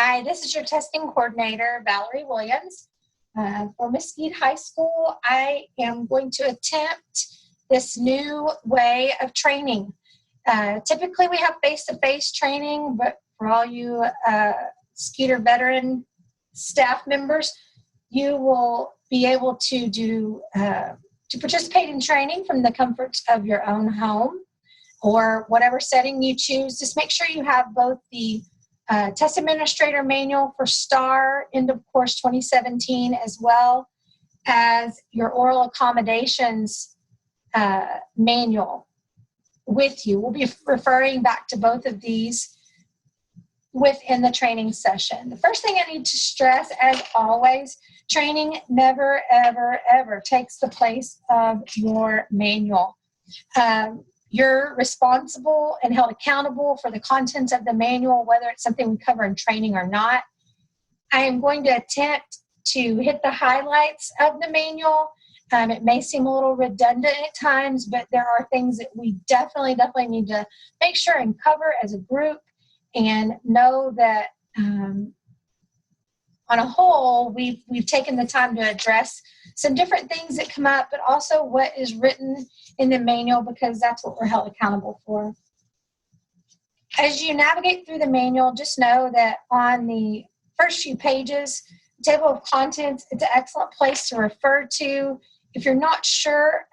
Hi, this is your testing coordinator, Valerie Williams. For Mesquite High School, I am going to attempt this new way of training. Typically, we have face-to-face training, but for all you Skeeter veteran staff members, you will be able to participate in training from the comforts of your own home or whatever setting you choose. Just make sure you have both the Test Administrator Manual for STAAR, end of course 2017, as well as your Oral Accommodations Manual with you. We'll be referring back to both of these within the training session. The first thing I need to stress, as always, training never, ever, ever takes the place of your manual. You're responsible and held accountable for the contents of the manual, whether it's something we cover in training or not. I am going to attempt to hit the highlights of the manual. It may seem a little redundant at times, but there are things that we definitely need to make sure and cover as a group, and know that on a whole, we've taken the time to address some different things that come up, but also what is written in the manual, because that's what we're held accountable for. As you navigate through the manual, just know that on the first few pages, the table of contents, it's an excellent place to refer to. If you're not sure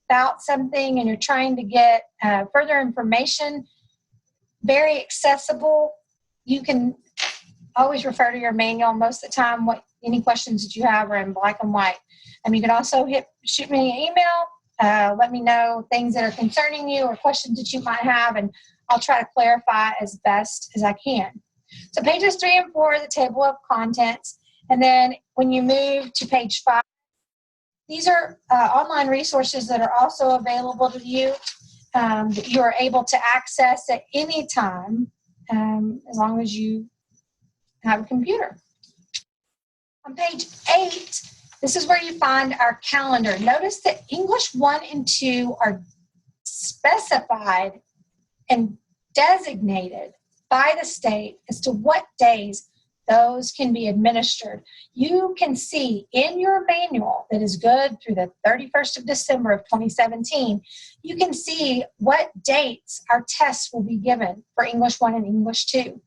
about something and you're trying to get further information, very accessible. You can always refer to your manual. Most of the time, any questions that you have are in black and white. You can also shoot me an email, let me know things that are concerning you or questions that you might have, and I'll try to clarify as best as I can. So pages 3 and 4 are the table of contents. And then when you move to page 5, these are online resources that are also available to you, that you are able to access at any time, as long as you have a computer. On page 8, this is where you find our calendar. Notice that English 1 and 2 are specified and designated by the state as to what days those can be administered. You can see in your manual that is good through the 31st of December of 2017, you can see what dates our tests will be given for English 1 and English 2.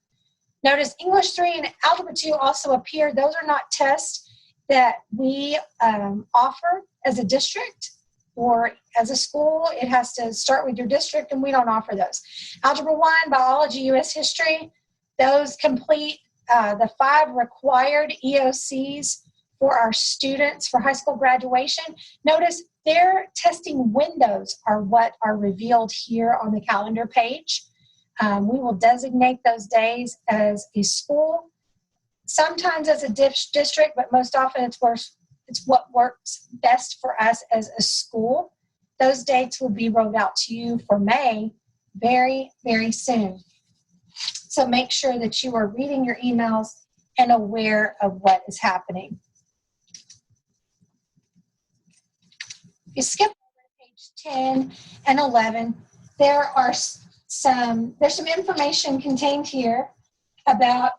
Notice English 3 and Algebra 2 also appear. Those are not tests that we offer as a district or as a school. It has to start with your district, and we don't offer those. Algebra 1, Biology, U.S. History, those complete the 5 required EOCs for our students for high school graduation. Notice their testing windows are what are revealed here on the calendar page. We will designate those days as a school, sometimes as a district, but most often it's what works best for us as a school. Those dates will be rolled out to you for May very, very soon. So make sure that you are reading your emails and aware of what is happening. If you skip over to page 10 and 11, there's some information contained here about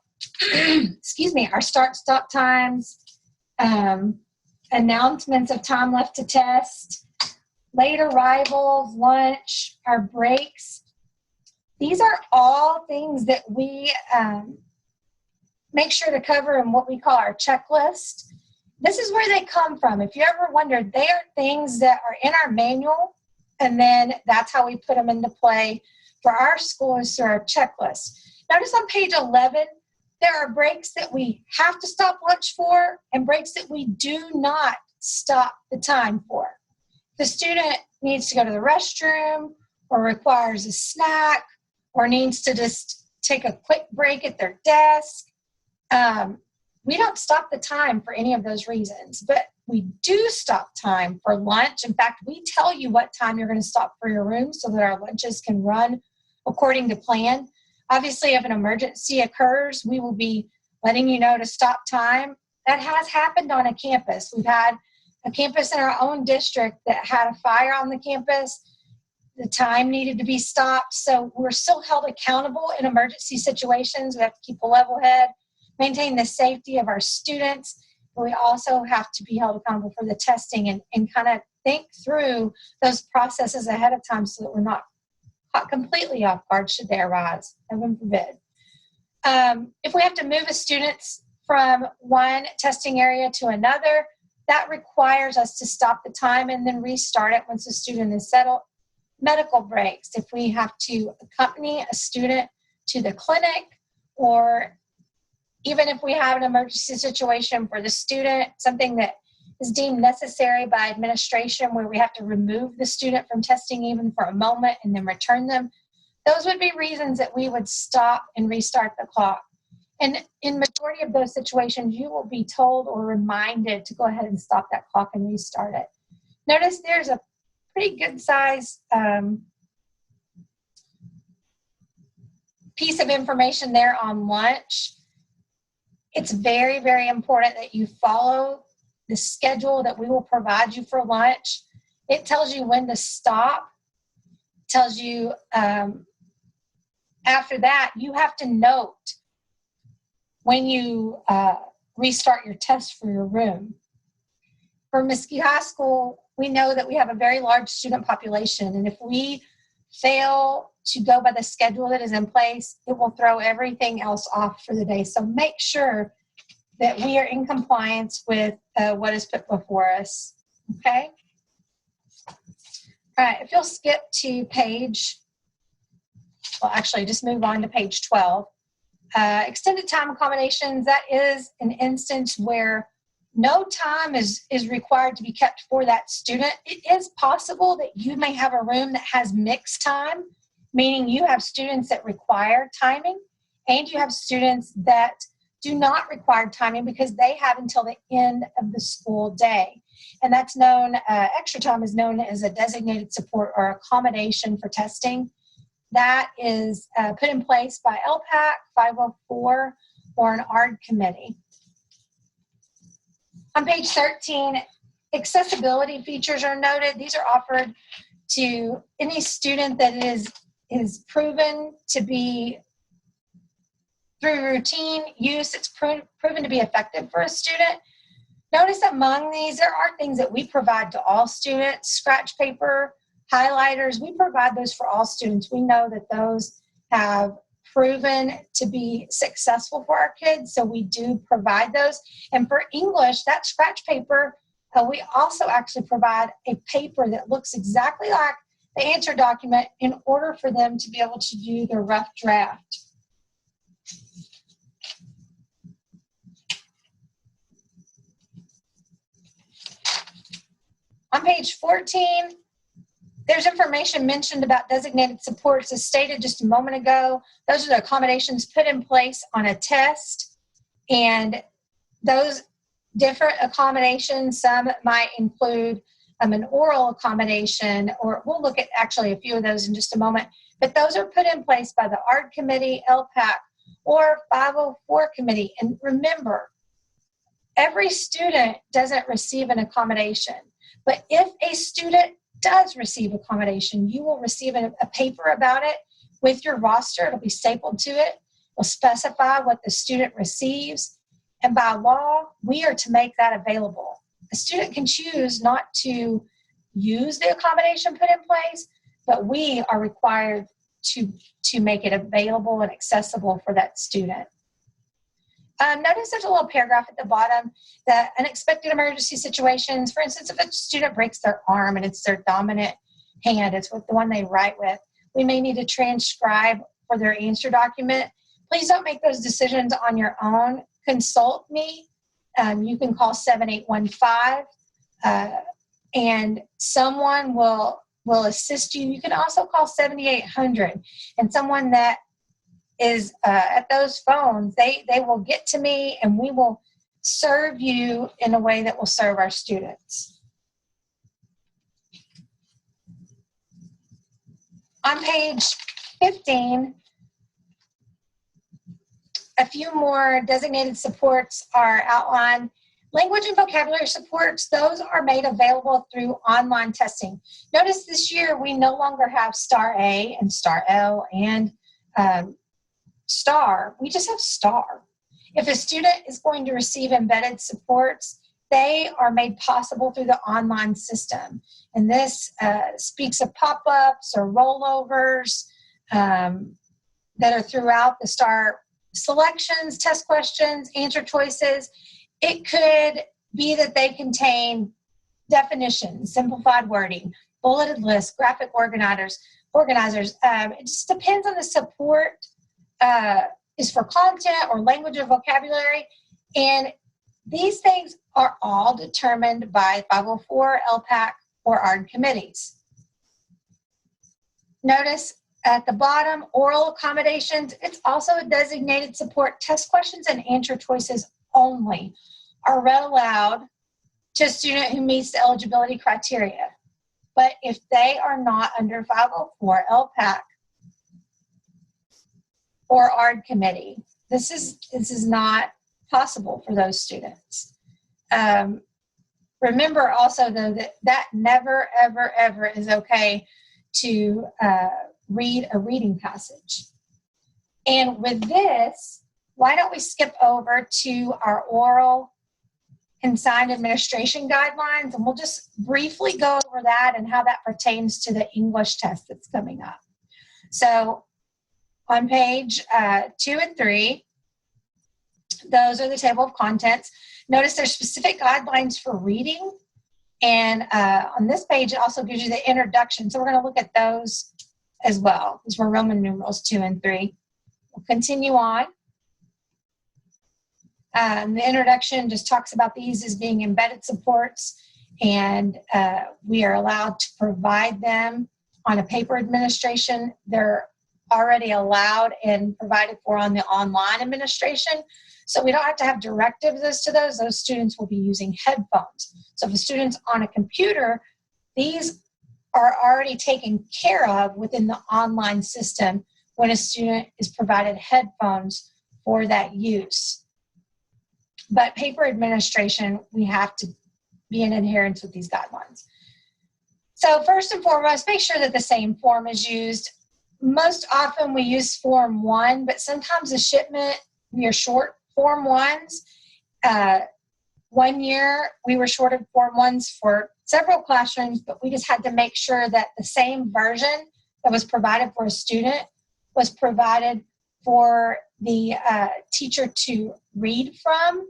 our start-stop times, announcements of time left to test, late arrivals, lunch, our breaks. These are all things that we make sure to cover in what we call our checklist. This is where they come from. If you ever wondered, they are things that are in our manual, and then that's how we put them into play for our schools through our checklist. Notice on page 11, there are breaks that we have to stop lunch for and breaks that we do not stop the time for. If the student needs to go to the restroom or requires a snack or needs to just take a quick break at their desk, we don't stop the time for any of those reasons, but we do stop time for lunch. In fact, we tell you what time you're going to stop for your room so that our lunches can run according to plan. Obviously, if an emergency occurs, we will be letting you know to stop time. That has happened on a campus. We've had a campus in our own district that had a fire on the campus. The time needed to be stopped. So we're still held accountable in emergency situations. We have to keep a level head. maintain the safety of our students. But we also have to be held accountable for the testing and kind of think through those processes ahead of time so that we're not caught completely off guard should they arise, heaven forbid. If we have to move a student from one testing area to another, that requires us to stop the time and then restart it once the student is settled. Medical breaks, if we have to accompany a student to the clinic, or even if we have an emergency situation for the student, something that is deemed necessary by administration where we have to remove the student from testing even for a moment and then return them, those would be reasons that we would stop and restart the clock. And in majority of those situations, you will be told or reminded to go ahead and stop that clock and restart it. Notice there's a pretty good size piece of information there on lunch. It's very, very important that you follow the schedule that we will provide you for lunch. It tells you when to stop. It tells you after that, you have to note when you restart your test for your room. For Mesquite High School, we know that we have a very large student population, and if we fail to go by the schedule that is in place, it will throw everything else off for the day. So make sure that we are in compliance with what is put before us, okay? All right, if you'll skip to page, well, actually, just move on to page 12. Extended time accommodations, that is an instance where no time is required to be kept for that student. It is possible that you may have a room that has mixed time, meaning you have students that require timing and you have students that do not require timing because they have until the end of the school day. And that's known, extra time is known as a designated support or accommodation for testing. That is put in place by LPAC, 504, or an ARD committee. On page 13, accessibility features are noted. These are offered to any student that is proven to be, through routine use, it's proven to be effective for a student. Notice among these, there are things that we provide to all students. Scratch paper, highlighters, we provide those for all students. We know that those have proven to be successful for our kids, so we do provide those. And for English, that scratch paper, we also actually provide a paper that looks exactly like the answer document in order for them to be able to do their rough draft. On page 14, there's information mentioned about designated supports. As stated just a moment ago, those are the accommodations put in place on a test. And those different accommodations, some might include an oral accommodation, or we'll look at actually a few of those in just a moment. But those are put in place by the ARD committee, LPAC, or 504 committee. And remember, every student doesn't receive an accommodation. But if a student does receive accommodation, you will receive a paper about it with your roster. It'll be stapled to it. It'll specify what the student receives. And by law, we are to make that available. A student can choose not to use the accommodation put in place, but we are required to make it available and accessible for that student. Notice there's a little paragraph at the bottom that unexpected emergency situations, for instance, if a student breaks their arm and it's their dominant hand, it's with the one they write with, we may need to transcribe for their answer document. Please don't make those decisions on your own. Consult me. You can call 7815 and someone will assist you. You can also call 7800 and someone that is at those phones, they will get to me and we will serve you in a way that will serve our students. On page 15, a few more designated supports are outlined. Language and vocabulary supports, those are made available through online testing. Notice this year we no longer have STAAR A and STAAR L and STAAR. We just have STAAR. If a student is going to receive embedded supports, they are made possible through the online system. And this speaks of pop-ups or rollovers that are throughout the STAAR selections, test questions, answer choices. It could be that they contain definitions, simplified wording, bulleted lists, graphic organizers. It just depends on the support is for content or language or vocabulary. And these things are all determined by 504, LPAC, or ARD committees. Notice at the bottom, oral accommodations, it's also a designated support. Test questions and answer choices only are read aloud to a student who meets the eligibility criteria. But if they are not under 504, LPAC, or ARD committee, this is not possible for those students. Remember also, though, that never, ever, ever is okay to read a reading passage. And with this, why don't we skip over to our oral and signed administration guidelines, and we'll just briefly go over that and how that pertains to the English test that's coming up. So on page 2 and 3, those are the table of contents. Notice there's specific guidelines for reading. And on this page, it also gives you the introduction. So we're going to look at those as well. These were Roman numerals 2 and 3. We'll continue on. The introduction just talks about these as being embedded supports, and we are allowed to provide them on a paper administration. They're already allowed and provided for on the online administration. So we don't have to have directives as to those. Those students will be using headphones. So if a student's on a computer, these are already taken care of within the online system when a student is provided headphones for that use. But paper administration, we have to be in adherence with these guidelines. So first and foremost, make sure that the same form is used. Most often we use Form 1, but sometimes the shipment, we are short Form 1s. 1 year, we were short of Form 1s for several classrooms, but we just had to make sure that the same version that was provided for a student was provided for the teacher to read from.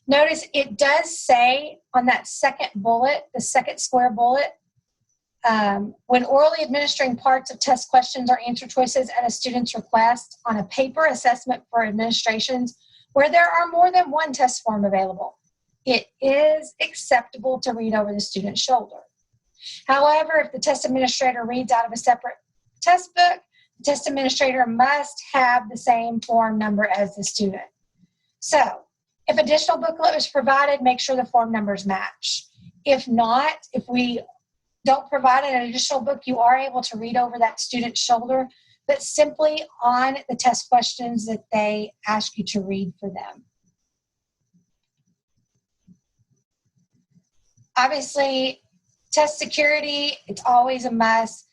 Notice it does say on that second bullet, the second square bullet, when orally administering parts of test questions or answer choices at a student's request on a paper assessment for administrations where there are more than one test form available, it is acceptable to read over the student's shoulder. However, if the test administrator reads out of a separate test book, the test administrator must have the same form number as the student. So, if additional booklet was provided, make sure the form numbers match. If not, if we don't provide an additional book, you are able to read over that student's shoulder, but simply on the test questions that they ask you to read for them. Obviously, test security, it's always a must,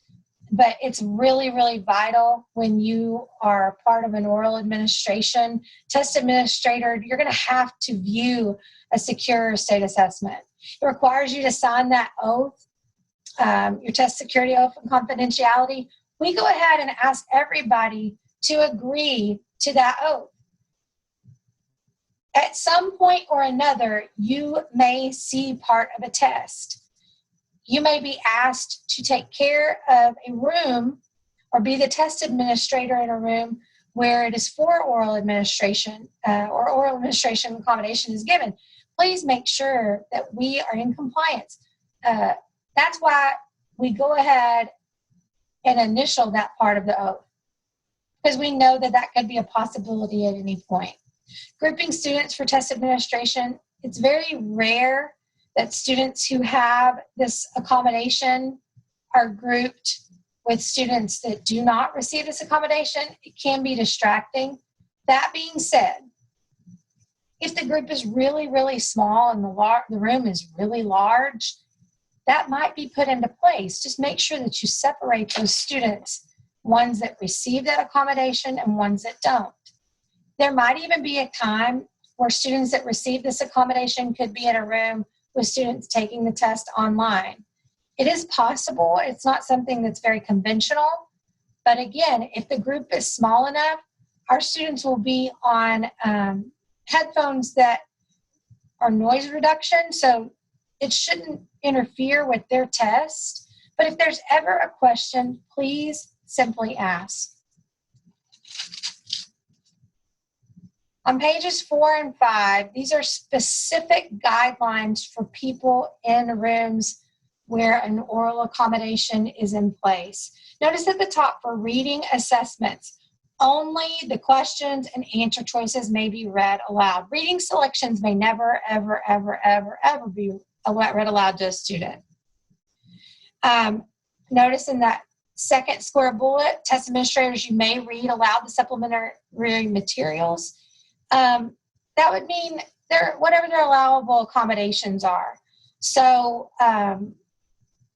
but it's really, really vital when you are part of an oral administration. Test administrator, you're going to have to view a secure state assessment. It requires you to sign that oath, your test security oath and confidentiality. We go ahead and ask everybody to agree to that oath. At some point or another, you may see part of a test. You may be asked to take care of a room or be the test administrator in a room where it is for oral administration or oral administration accommodation is given. Please make sure that we are in compliance. That's why we go ahead and initial that part of the oath, because we know that that could be a possibility at any point. Grouping students for test administration, it's very rare that students who have this accommodation are grouped with students that do not receive this accommodation. It can be distracting. That being said, if the group is really, really small and the room is really large, that might be put into place. Just make sure that you separate those students, ones that receive that accommodation and ones that don't. There might even be a time where students that receive this accommodation could be in a room with students taking the test online. It is possible. It's not something that's very conventional. But again, if the group is small enough, our students will be on headphones that are noise reduction, so it shouldn't interfere with their test. But if there's ever a question, please simply ask. On pages 4 and 5, these are specific guidelines for people in rooms where an oral accommodation is in place. Notice at the top for reading assessments, only the questions and answer choices may be read aloud. Reading selections may never, ever, ever, ever, ever be read aloud to a student. Notice in that second square bullet, test administrators, you may read aloud the supplementary materials. That would mean whatever their allowable accommodations are. So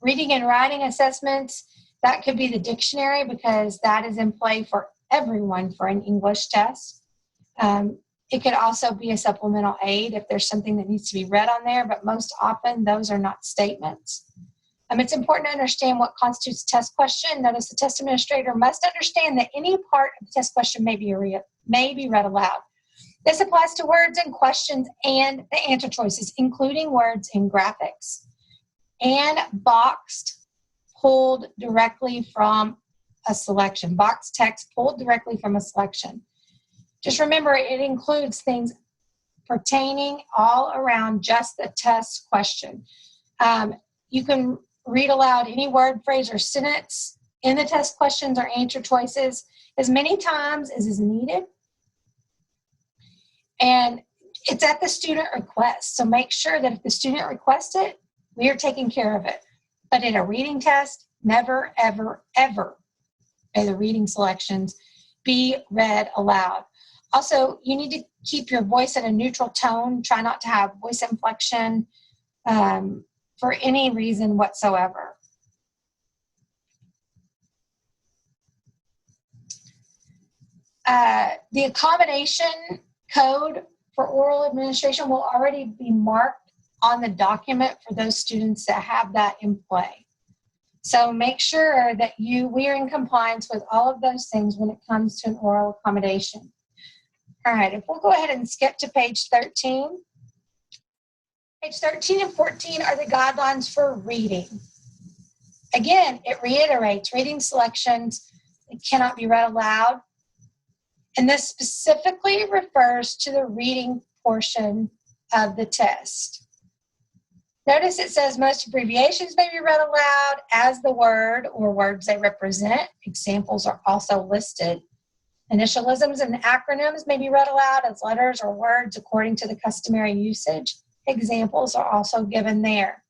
reading and writing assessments, that could be the dictionary because that is in play for everyone for an English test. It could also be a supplemental aid if there's something that needs to be read on there, but most often those are not statements. It's important to understand what constitutes a test question. Notice the test administrator must understand that any part of the test question may be read aloud. This applies to words and questions and the answer choices, including words and graphics, and boxed, pulled directly from a selection. Boxed text pulled directly from a selection. Just remember, it includes things pertaining all around just the test question. You can read aloud any word, phrase, or sentence in the test questions or answer choices as many times as is needed. And it's at the student request. So make sure that if the student requests it, we are taking care of it. But in a reading test, never, ever, ever may the reading selections be read aloud. Also, you need to keep your voice at a neutral tone. Try not to have voice inflection for any reason whatsoever. The accommodation code for oral administration will already be marked on the document for those students that have that in play. So make sure that we are in compliance with all of those things when it comes to an oral accommodation. All right, if we'll go ahead and skip to page 13. Page 13 and 14 are the guidelines for reading. Again, it reiterates reading selections. It cannot be read aloud. And this specifically refers to the reading portion of the test. Notice it says most abbreviations may be read aloud as the word or words they represent. Examples are also listed. Initialisms and acronyms may be read aloud as letters or words according to the customary usage. Examples are also given there.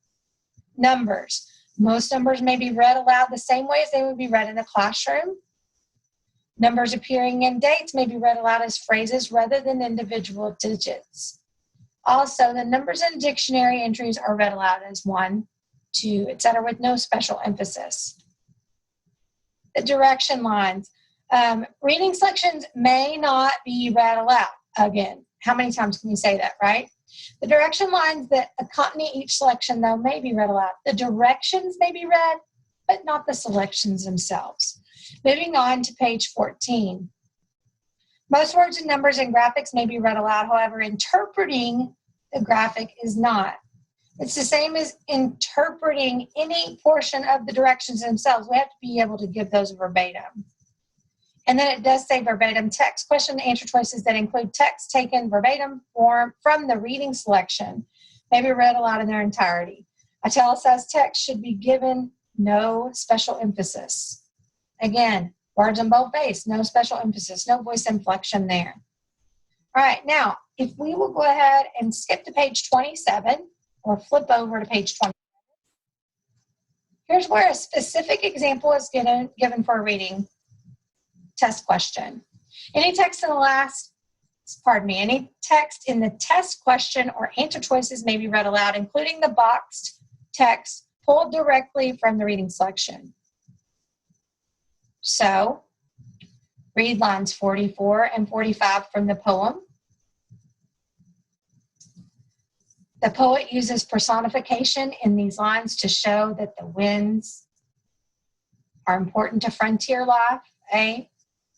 Numbers. Most numbers may be read aloud the same way as they would be read in a classroom. Numbers appearing in dates may be read aloud as phrases rather than individual digits. Also, the numbers in dictionary entries are read aloud as 1, 2, etc. with no special emphasis. The direction lines. Reading selections may not be read aloud. Again, how many times can we say that, right? The direction lines that accompany each selection, though, may be read aloud. The directions may be read, but not the selections themselves. Moving on to page 14. Most words and numbers and graphics may be read aloud. However, interpreting the graphic is not. It's the same as interpreting any portion of the directions themselves. We have to be able to give those verbatim. And then it does say verbatim text, question, and answer choices that include text taken verbatim from the reading selection may be read aloud in their entirety. Italicized text should be given no special emphasis. Again, words in boldface, no special emphasis, no voice inflection there. All right, now, if we will go ahead and skip to page 27 or flip over to page 27, here's where a specific example is given for a reading test question. Any text in the test question or answer choices may be read aloud, including the boxed text pulled directly from the reading selection. So, Read lines 44 and 45 from the poem. The poet uses personification in these lines to show that the winds are important to frontier life. A.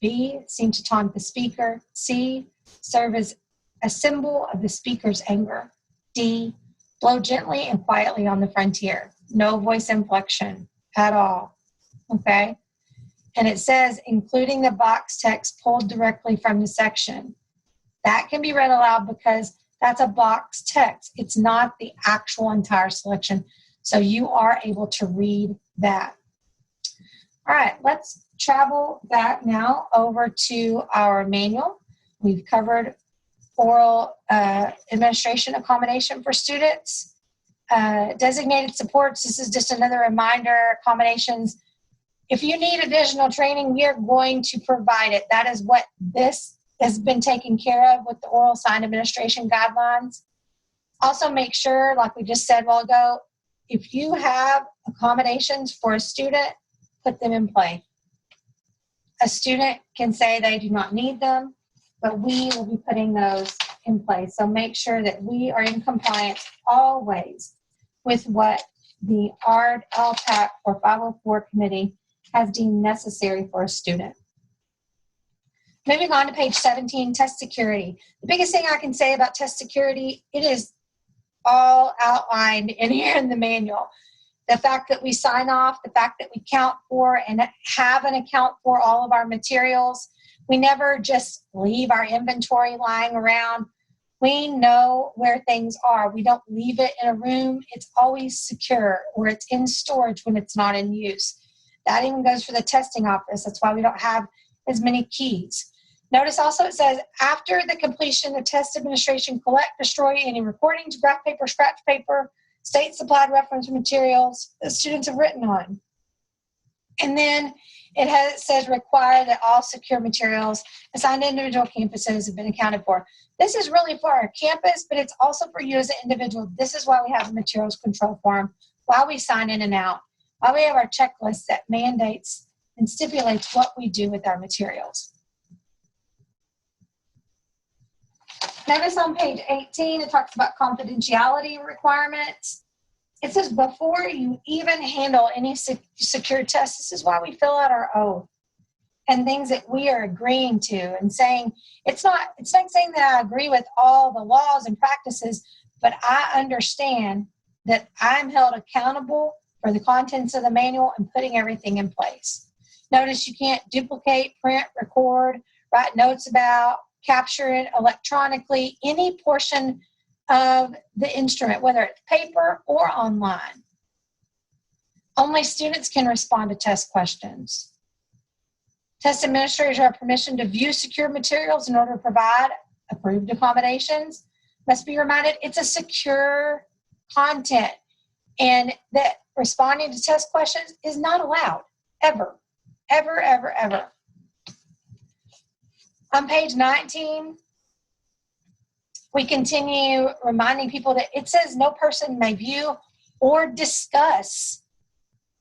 B. Seem to taunt the speaker. C. Serve as a symbol of the speaker's anger. D. Blow gently and quietly on the frontier. No voice inflection at all. Okay? And it says, including the box text pulled directly from the section. That can be read aloud because that's a box text. It's not the actual entire selection. So you are able to read that. All right, let's travel back now over to our manual. We've covered oral administration accommodation for students. Designated supports, this is just another reminder, accommodations. If you need additional training, we are going to provide it. That is what this has been taken care of with the oral sign administration guidelines. Also make sure, like we just said a while ago, if you have accommodations for a student, put them in play. A student can say they do not need them, but we will be putting those in place. So make sure that we are in compliance always with what the ARD, LPAC, or 504 committee has deemed necessary for a student. Moving on to page 17, test security. The biggest thing I can say about test security, it is all outlined in here in the manual. The fact that we sign off, the fact that we count for and have an account for all of our materials. We never just leave our inventory lying around. We know where things are. We don't leave it in a room. It's always secure, or it's in storage when it's not in use. That even goes for the testing office. That's why we don't have as many keys. Notice also it says, after the completion of test administration, collect, destroy any recordings, graph paper, scratch paper, state-supplied reference materials that students have written on. And then it says require that all secure materials assigned to individual campuses have been accounted for. This is really for our campus, but it's also for you as an individual. This is why we have the materials control form, why we sign in and out, why we have our checklist that mandates and stipulates what we do with our materials. Notice on page 18, it talks about confidentiality requirements. It says before you even handle any secure test, this is why we fill out our oath and things that we are agreeing to and saying, it's not saying that I agree with all the laws and practices, but I understand that I'm held accountable for the contents of the manual and putting everything in place. Notice you can't duplicate, print, record, write notes about, capture it electronically, any portion of the instrument, whether it's paper or online. Only students can respond to test questions. Test administrators have permission to view secure materials in order to provide approved accommodations. Must be reminded it's a secure content and that responding to test questions is not allowed, ever, ever, ever, ever. On page 19, we continue reminding people that it says no person may view or discuss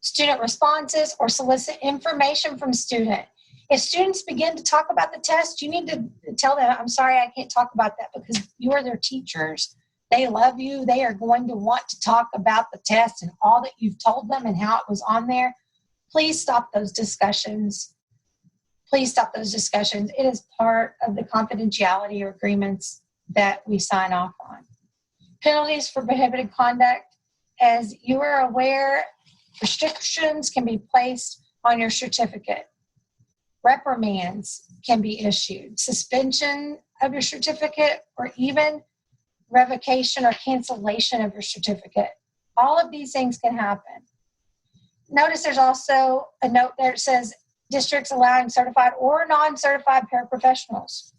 student responses or solicit information from student. If students begin to talk about the test, you need to tell them, I'm sorry, I can't talk about that, because you are their teachers. They love you. They are going to want to talk about the test and all that you've told them and how it was on there. Please stop those discussions. Please stop those discussions. It is part of the confidentiality agreements that we sign off on. Penalties for prohibited conduct. As you are aware, restrictions can be placed on your certificate. Reprimands can be issued. Suspension of your certificate, or even revocation or cancellation of your certificate. All of these things can happen. Notice there's also a note there that says districts allowing certified or non-certified paraprofessionals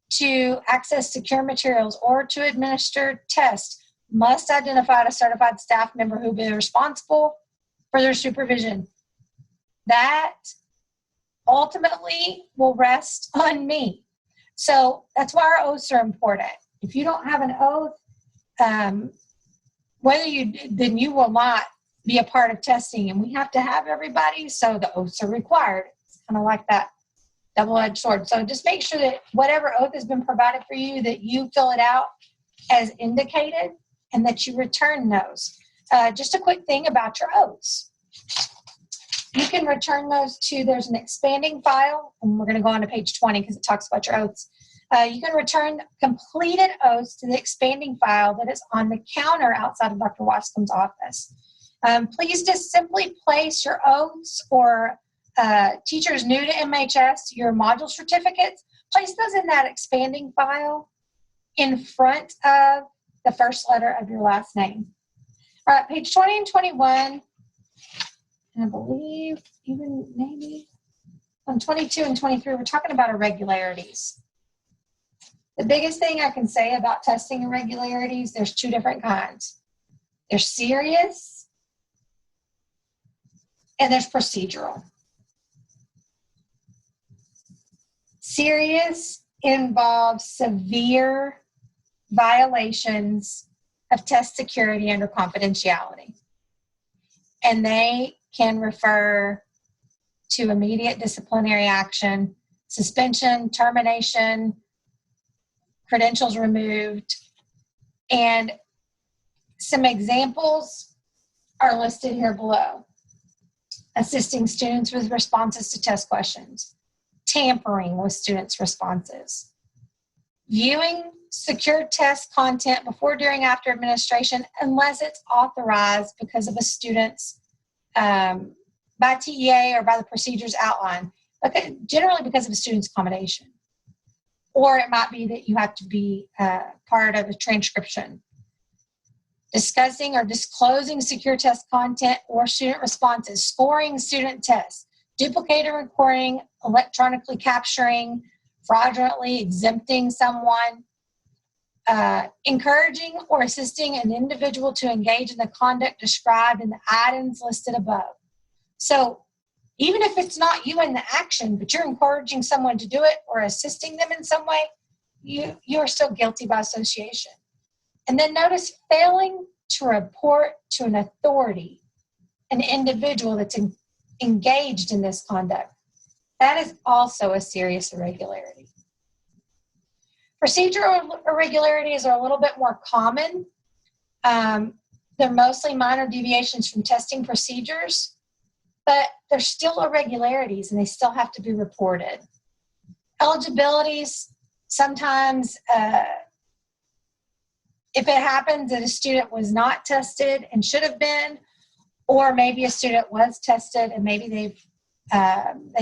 to access secure materials or to administer tests must identify a certified staff member who will be responsible for their supervision. That ultimately will rest on me. So that's why our oaths are important. If you don't have an oath, then you will not be a part of testing, and we have to have everybody, so the oaths are required. It's kind of like that double-edged sword. So just make sure that whatever oath has been provided for you, that you fill it out as indicated and that you return those. Just a quick thing about your oaths. You can return those to, there's an expanding file, and we're going to go on to page 20 because it talks about your oaths. You can return completed oaths to the expanding file that is on the counter outside of Dr. Wascom's office. Please just simply place your oaths or teachers new to MHS, your module certificates, place those in that expanding file in front of the first letter of your last name. All right, page 20 and 21, and I believe even maybe on 22 and 23, we're talking about irregularities. The biggest thing I can say about testing irregularities, there's two different kinds. There's serious and there's procedural. Serious involves severe violations of test security under confidentiality. And they can refer to immediate disciplinary action, suspension, termination, credentials removed, and some examples are listed here below. Assisting students with responses to test questions, tampering with students' responses, viewing secure test content before, during, after administration, unless it's authorized because of a student's, by TEA or by the procedures outlined, but generally because of a student's accommodation. Or it might be that you have to be part of a transcription. Discussing or disclosing secure test content or student responses, scoring student tests, duplicating recording, electronically capturing, fraudulently exempting someone, encouraging or assisting an individual to engage in the conduct described in the items listed above. So even if it's not you in the action, but you're encouraging someone to do it or assisting them in some way, you're still guilty by association. And then notice failing to report to an authority, an individual that's engaged in this conduct. That is also a serious irregularity. Procedural irregularities are a little bit more common. They're mostly minor deviations from testing procedures, but they're still irregularities and they still have to be reported. Eligibilities, sometimes if it happens that a student was not tested and should have been, or maybe a student was tested and maybe they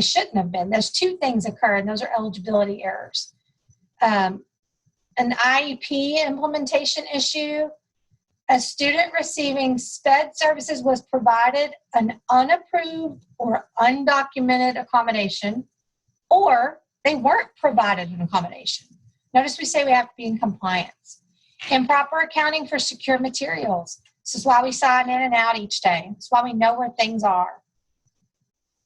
shouldn't have been. Those two things occur, and those are eligibility errors. An IEP implementation issue, a student receiving SPED services was provided an unapproved or undocumented accommodation, or they weren't provided an accommodation. Notice we say we have to be in compliance. Improper accounting for secure materials. This is why we sign in and out each day. It's why we know where things are.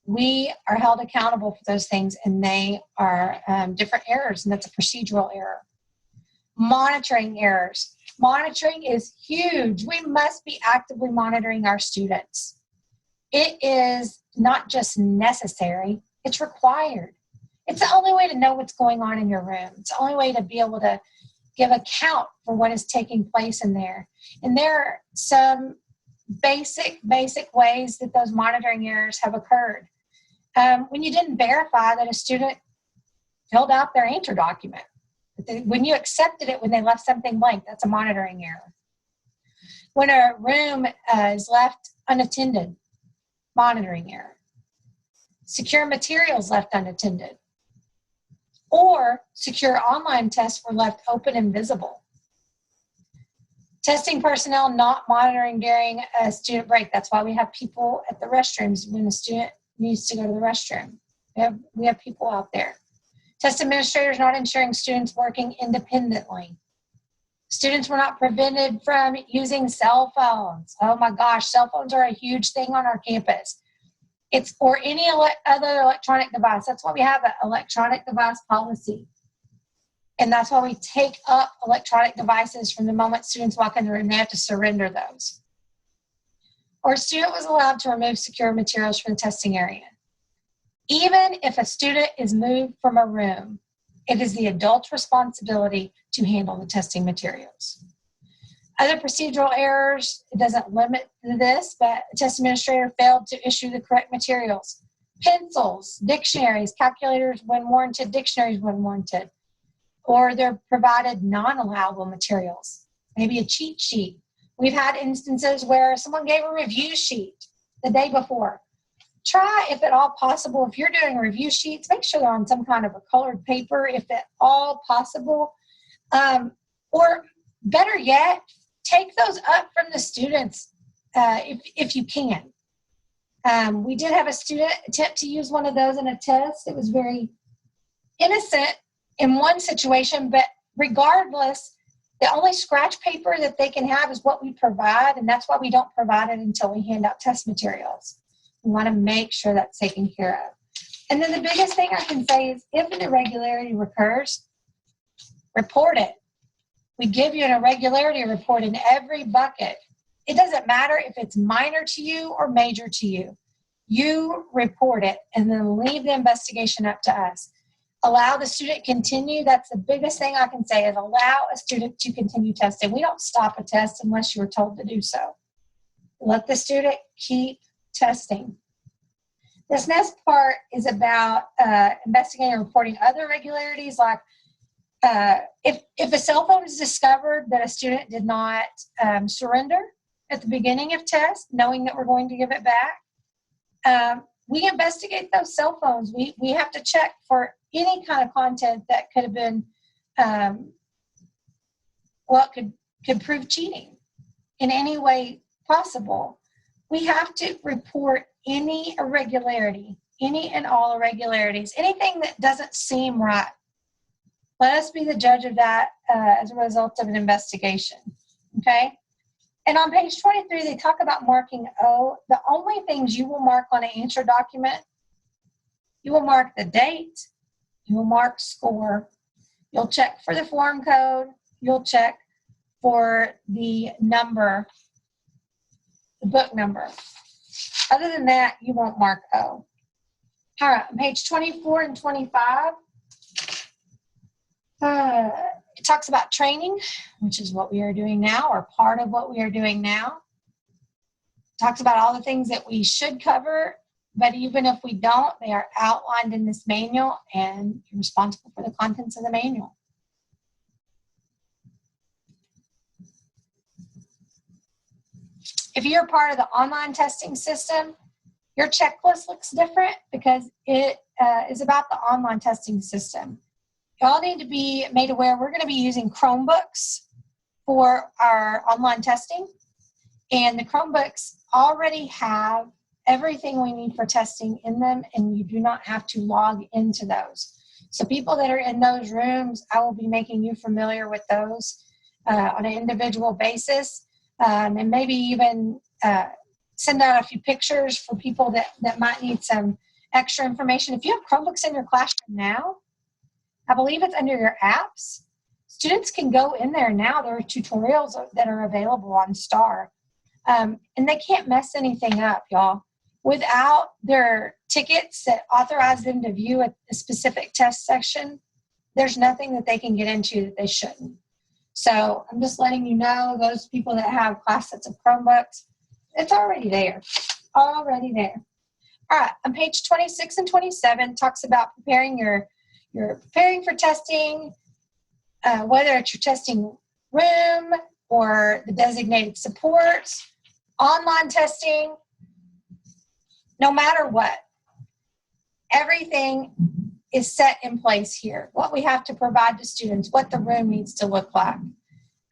We are held accountable for those things, and they are different errors, and that's a procedural error. Monitoring errors. Monitoring is huge. We must be actively monitoring our students. It is not just necessary, it's required. It's the only way to know what's going on in your room. It's the only way to be able to give account for what is taking place in there. And there are some basic ways that those monitoring errors have occurred. When you didn't verify that a student filled out their answer document. When you accepted it when they left something blank, that's a monitoring error. When a room is left unattended, monitoring error. Secure materials left unattended. Or secure online tests were left open and visible. Testing personnel not monitoring during a student break. That's why we have people at the restrooms when a student needs to go to the restroom. We have people out there. Test administrators not ensuring students working independently. Students were not prevented from using cell phones. Oh my gosh, cell phones are a huge thing on our campus. Or any other electronic device. That's why we have an electronic device policy. And that's why we take up electronic devices from the moment students walk in the room. They have to surrender those. Or a student was allowed to remove secure materials from the testing area. Even if a student is moved from a room, it is the adult's responsibility to handle the testing materials. Other procedural errors, it doesn't limit this, but a test administrator failed to issue the correct materials. Pencils, dictionaries, calculators when warranted, dictionaries when warranted. Or they're provided non-allowable materials, maybe a cheat sheet. We've had instances where someone gave a review sheet the day before. Try, if at all possible, if you're doing review sheets, make sure they're on some kind of a colored paper, if at all possible. Or better yet, take those up from the students if you can. We did have a student attempt to use one of those in a test. It was very innocent in one situation, but regardless, the only scratch paper that they can have is what we provide, and that's why we don't provide it until we hand out test materials. We want to make sure that's taken care of. And then the biggest thing I can say is if an irregularity recurs, report it. We give you an irregularity report in every bucket. It doesn't matter if it's minor to you or major to you. You report it and then leave the investigation up to us. Allow the student continue. That's the biggest thing I can say is allow a student to continue testing. We don't stop a test unless you were told to do so. Let the student keep testing. This next part is about investigating and reporting other irregularities, like if a cell phone is discovered that a student did not surrender at the beginning of test, knowing that we're going to give it back, we investigate those cell phones. We have to check for any kind of content that could have been, could prove cheating in any way possible. We have to report any irregularity, any and all irregularities, anything that doesn't seem right. Let us be the judge of that as a result of an investigation, okay? And on page 23, they talk about marking O. The only things you will mark on an answer document, you will mark the date, you will mark score, you'll check for the form code, you'll check for the number, the book number. Other than that, you won't mark O. All right, on page 24 and 25, it talks about training, which is what we are doing now, or part of what we are doing now. It talks about all the things that we should cover, but even if we don't, they are outlined in this manual, and you're responsible for the contents of the manual. If you're part of the online testing system, your checklist looks different because it is about the online testing system. Y'all need to be made aware we're going to be using Chromebooks for our online testing, and the Chromebooks already have everything we need for testing in them, and you do not have to log into those. So people that are in those rooms, I will be making you familiar with those on an individual basis, and maybe even send out a few pictures for people that might need some extra information. If you have Chromebooks in your classroom now, I believe it's under your apps. Students can go in there now. There are tutorials that are available on STAAR. And they can't mess anything up, y'all. Without their tickets that authorize them to view a specific test section, there's nothing that they can get into that they shouldn't. So I'm just letting you know, those people that have class sets of Chromebooks, it's already there. Already there. All right, on page 26 and 27 talks about preparing you're preparing for testing, whether it's your testing room or the designated supports, online testing, no matter what, everything is set in place here. What we have to provide to students, what the room needs to look like,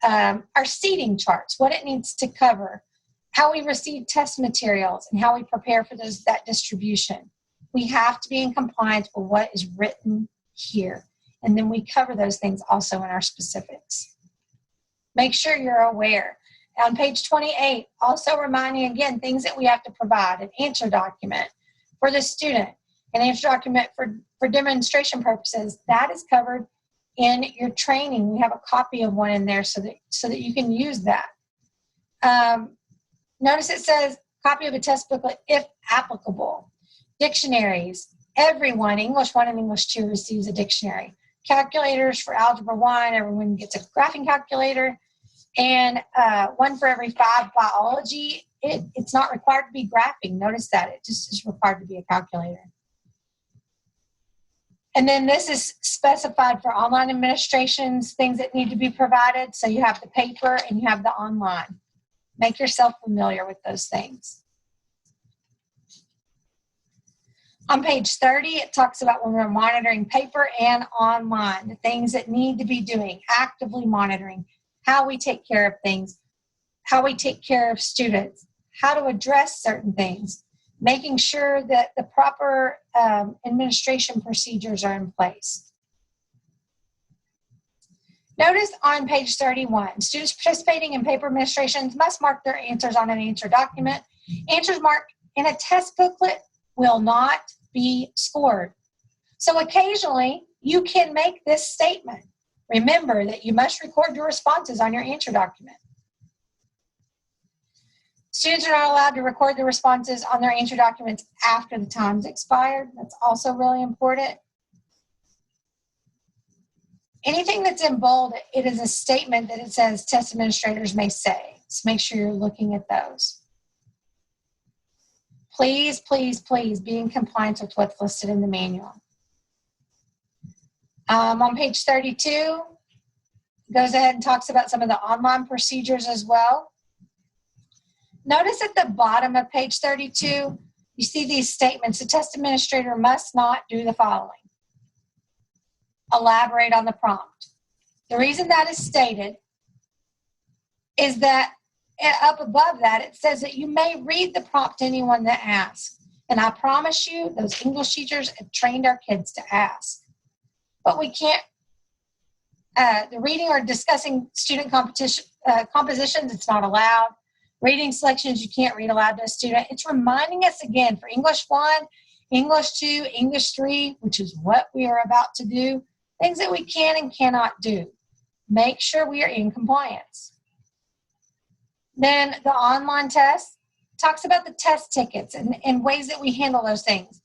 our seating charts, what it needs to cover, how we receive test materials, and how we prepare for that distribution. We have to be in compliance with what is written here. And then we cover those things also in our specifics. Make sure you're aware. On page 28, also reminding again, things that we have to provide: an answer document for the student, an answer document for demonstration purposes. That is covered in your training. We have a copy of one in there so that you can use that. Notice it says copy of a test booklet if applicable. Dictionaries everyone, English 1 and English 2, receives a dictionary. Calculators for Algebra 1, everyone gets a graphing calculator, and one for every 5 biology. It's not required to be graphing. Notice that. It just is required to be a calculator. And then this is specified for online administrations, things that need to be provided. So you have the paper and you have the online. Make yourself familiar with those things. On page 30, it talks about when we're monitoring paper and online, the things that need to be doing, actively monitoring, how we take care of things, how we take care of students, how to address certain things, making sure that the proper administration procedures are in place. Notice on page 31, students participating in paper administrations must mark their answers on an answer document. Answers marked in a test booklet will not be scored. So occasionally, you can make this statement. Remember that you must record your responses on your answer document. Students are not allowed to record the responses on their answer documents after the time's expired. That's also really important. Anything that's in bold, it is a statement that it says test administrators may say. So make sure you're looking at those. Please, please, please be in compliance with what's listed in the manual. On page 32, goes ahead and talks about some of the online procedures as well. Notice at the bottom of page 32, you see these statements. The test administrator must not do the following. Elaborate on the prompt. The reason that is stated is that up above that, it says that you may read the prompt to anyone that asks. And I promise you, those English teachers have trained our kids to ask. But we can't, the reading or discussing student compositions, it's not allowed. Reading selections, you can't read aloud to a student. It's reminding us again for English 1, English 2, English 3, which is what we are about to do, things that we can and cannot do. Make sure we are in compliance. Then the online test talks about the test tickets and ways that we handle those things.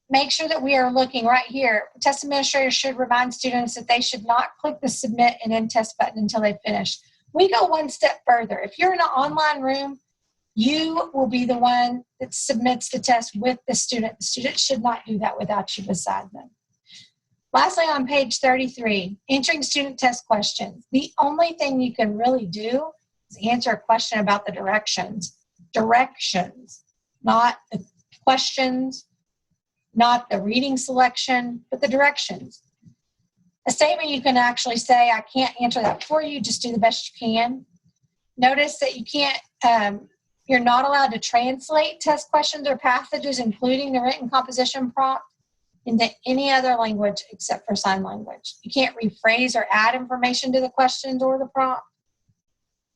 Make sure that we are looking right here. Test administrators should remind students that they should not click the submit and end test button until they finish. We go one step further. If you're in an online room, you will be the one that submits the test with the student. The student should not do that without you beside them. Lastly, on page 33, answering student test questions. The only thing you can really do is answer a question about the directions. Directions, not the questions, not the reading selection, but the directions. A statement you can actually say, I can't answer that for you, just do the best you can. Notice that you can't, you're not allowed to translate test questions or passages, including the written composition prompt, into any other language except for sign language. You can't rephrase or add information to the questions or the prompt.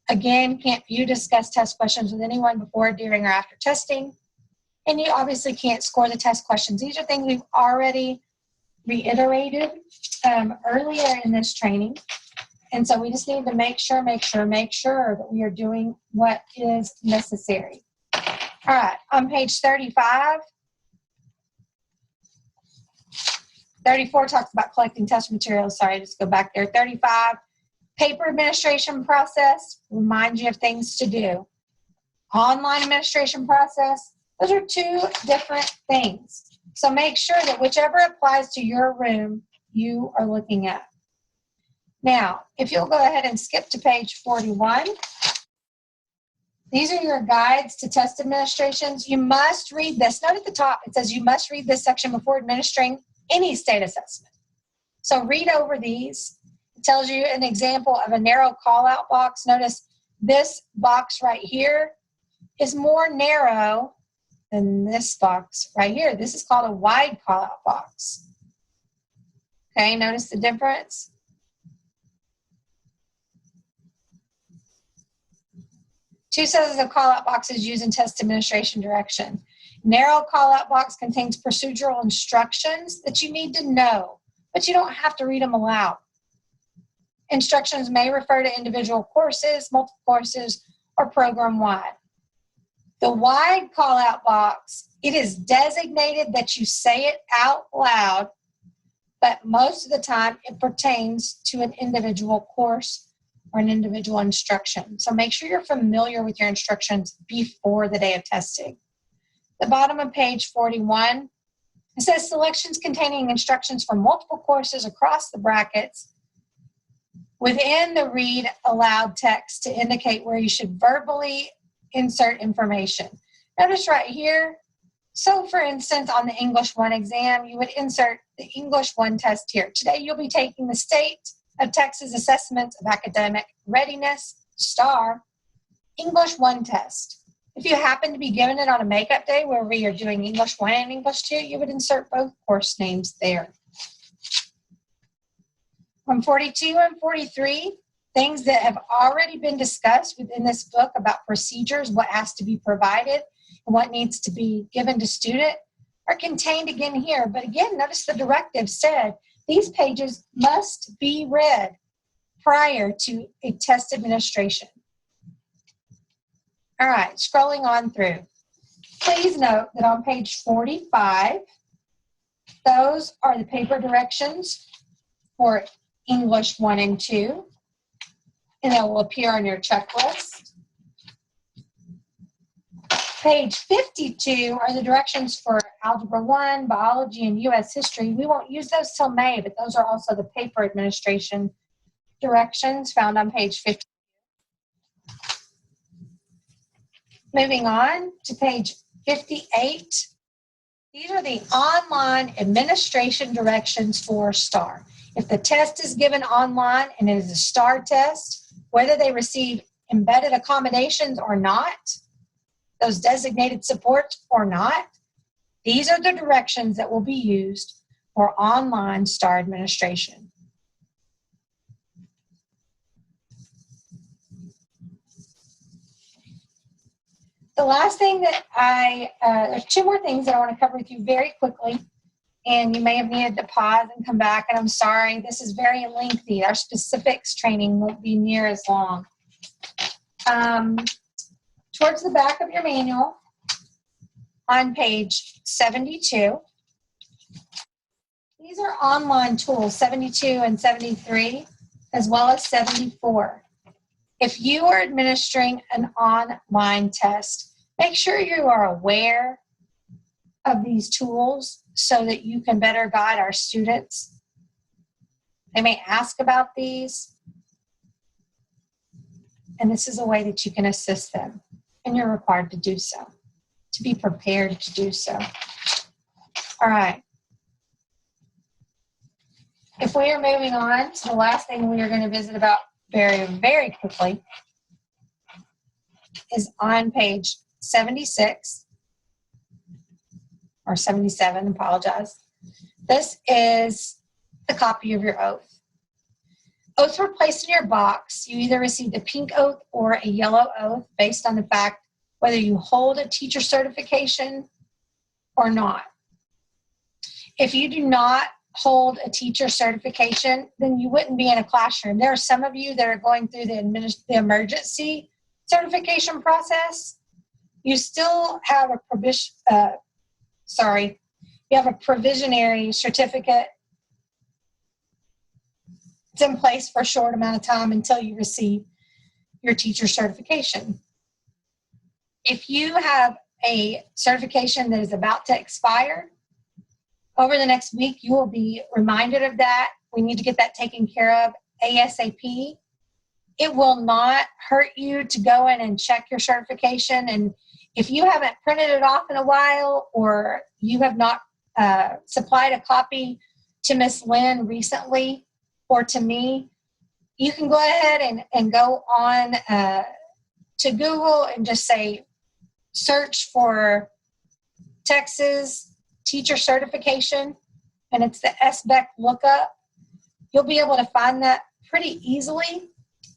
Again, can't view, discuss test questions with anyone before, during, or after testing. And you obviously can't score the test questions. These are things we've already reiterated earlier in this training. And so we just need to make sure that we are doing what is necessary. All right, on page 35, 34 talks about collecting test materials. Sorry, just go back there. 35, paper administration process, reminds you of things to do. Online administration process, those are two different things. So make sure that whichever applies to your room, you are looking at. Now, if you'll go ahead and skip to page 41, these are your guides to test administrations. You must read this. Note at the top, it says you must read this section before administering any state assessment. So read over these. It tells you an example of a narrow call-out box. Notice this box right here is more narrow than this box right here. This is called a wide call-out box. Okay, notice the difference. Two sets of call-out boxes used in test administration direction. Narrow call-out box contains procedural instructions that you need to know, but you don't have to read them aloud. Instructions may refer to individual courses, multiple courses, or program-wide. The wide call-out box, it is designated that you say it out loud, but most of the time it pertains to an individual course or an individual instruction. So make sure you're familiar with your instructions before the day of testing. The bottom of page 41, it says selections containing instructions for multiple courses across the brackets within the read aloud text to indicate where you should verbally insert information. Notice right here, so for instance, on the English 1 exam, you would insert the English 1 test here. Today, you'll be taking the State of Texas Assessment of Academic Readiness, STAAR, English 1 test. If you happen to be given it on a makeup day where we are doing English 1 and English 2, you would insert both course names there. On 42 and 43, things that have already been discussed within this book about procedures, what has to be provided, and what needs to be given to student are contained again here. But again, notice the directive said these pages must be read prior to a test administration. All right, scrolling on through. Please note that on page 45, those are the paper directions for English 1 and 2, and that will appear on your checklist. Page 52 are the directions for Algebra 1, Biology, and U.S. History. We won't use those till May, but those are also the paper administration directions found on page 50. Moving on to page 58. These are the online administration directions for STAAR. If the test is given online and it is a STAAR test, whether they receive embedded accommodations or not, those designated supports or not, these are the directions that will be used for online STAAR administration. The last thing that there's two more things that I want to cover with you very quickly, and you may have needed to pause and come back, and I'm sorry, this is very lengthy. Our specifics training won't be near as long. Towards the back of your manual, on page 72, these are online tools, 72 and 73, as well as 74. If you are administering an online test, make sure you are aware of these tools so that you can better guide our students. They may ask about these, and this is a way that you can assist them, and you're required to do so, to be prepared to do so. All right. If we are moving on to the last thing we are going to visit about very, very quickly is on page 76 or 77, apologize. This is the copy of your oath. Oaths were placed in your box. You either received a pink oath or a yellow oath based on the fact whether you hold a teacher certification or not. If you do not hold a teacher certification, then you wouldn't be in a classroom. There are some of you that are going through the emergency certification process. You still have a provisionary certificate. It's in place for a short amount of time until you receive your teacher certification. If you have a certification that is about to expire, over the next week, you will be reminded of that. We need to get that taken care of ASAP. It will not hurt you to go in and check your certification. And if you haven't printed it off in a while, or you have not supplied a copy to Miss Lynn recently or to me, you can go ahead and go on to Google and just say, search for Texas teacher certification, and it's the SBEC lookup. You'll be able to find that pretty easily,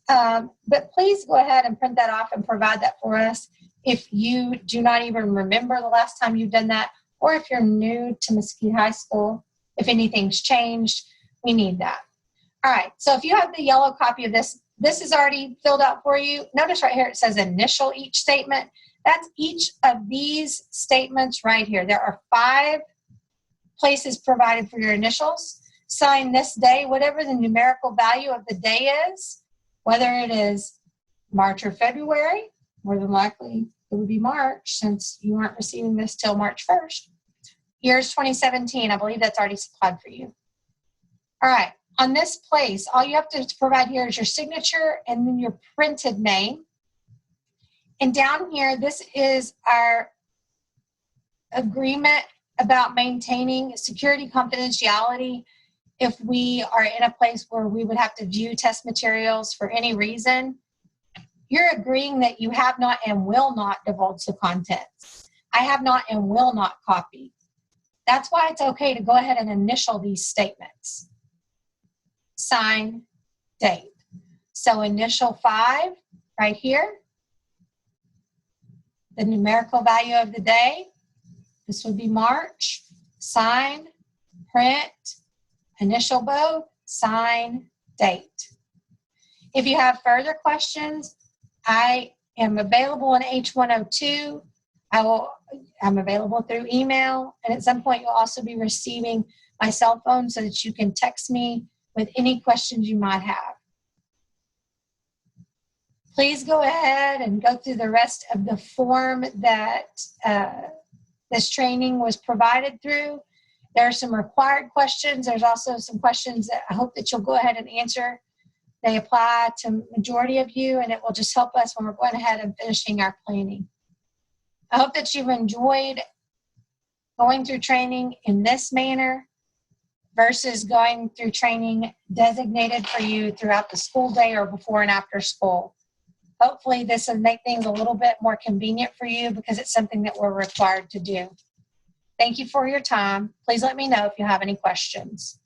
but please go ahead and print that off and provide that for us if you do not even remember the last time you've done that, or if you're new to Mesquite High School, if anything's changed, we need that. All right, so if you have the yellow copy of this, this is already filled out for you. Notice right here it says initial each statement. That's each of these statements right here. There are 5 places provided for your initials. Sign this day, whatever the numerical value of the day is, whether it is March or February. More than likely it would be March since you aren't receiving this till March 1st. Year's 2017, I believe that's already supplied for you. All right, on this place, all you have to provide here is your signature and then your printed name. And down here, this is our agreement about maintaining security confidentiality. If we are in a place where we would have to view test materials for any reason, you're agreeing that you have not and will not divulge the contents. I have not and will not copy. That's why it's okay to go ahead and initial these statements. Sign, date. So initial 5 right here. The numerical value of the day. This would be March. Sign, print, initial both, sign, date. If you have further questions, I am available in H102. I'm available through email, and at some point you'll also be receiving my cell phone so that you can text me with any questions you might have. Please go ahead and go through the rest of the form that this training was provided through. There are some required questions. There's also some questions that I hope that you'll go ahead and answer. They apply to majority of you, and it will just help us when we're going ahead and finishing our planning. I hope that you've enjoyed going through training in this manner versus going through training designated for you throughout the school day or before and after school. Hopefully this will make things a little bit more convenient for you because it's something that we're required to do. Thank you for your time. Please let me know if you have any questions.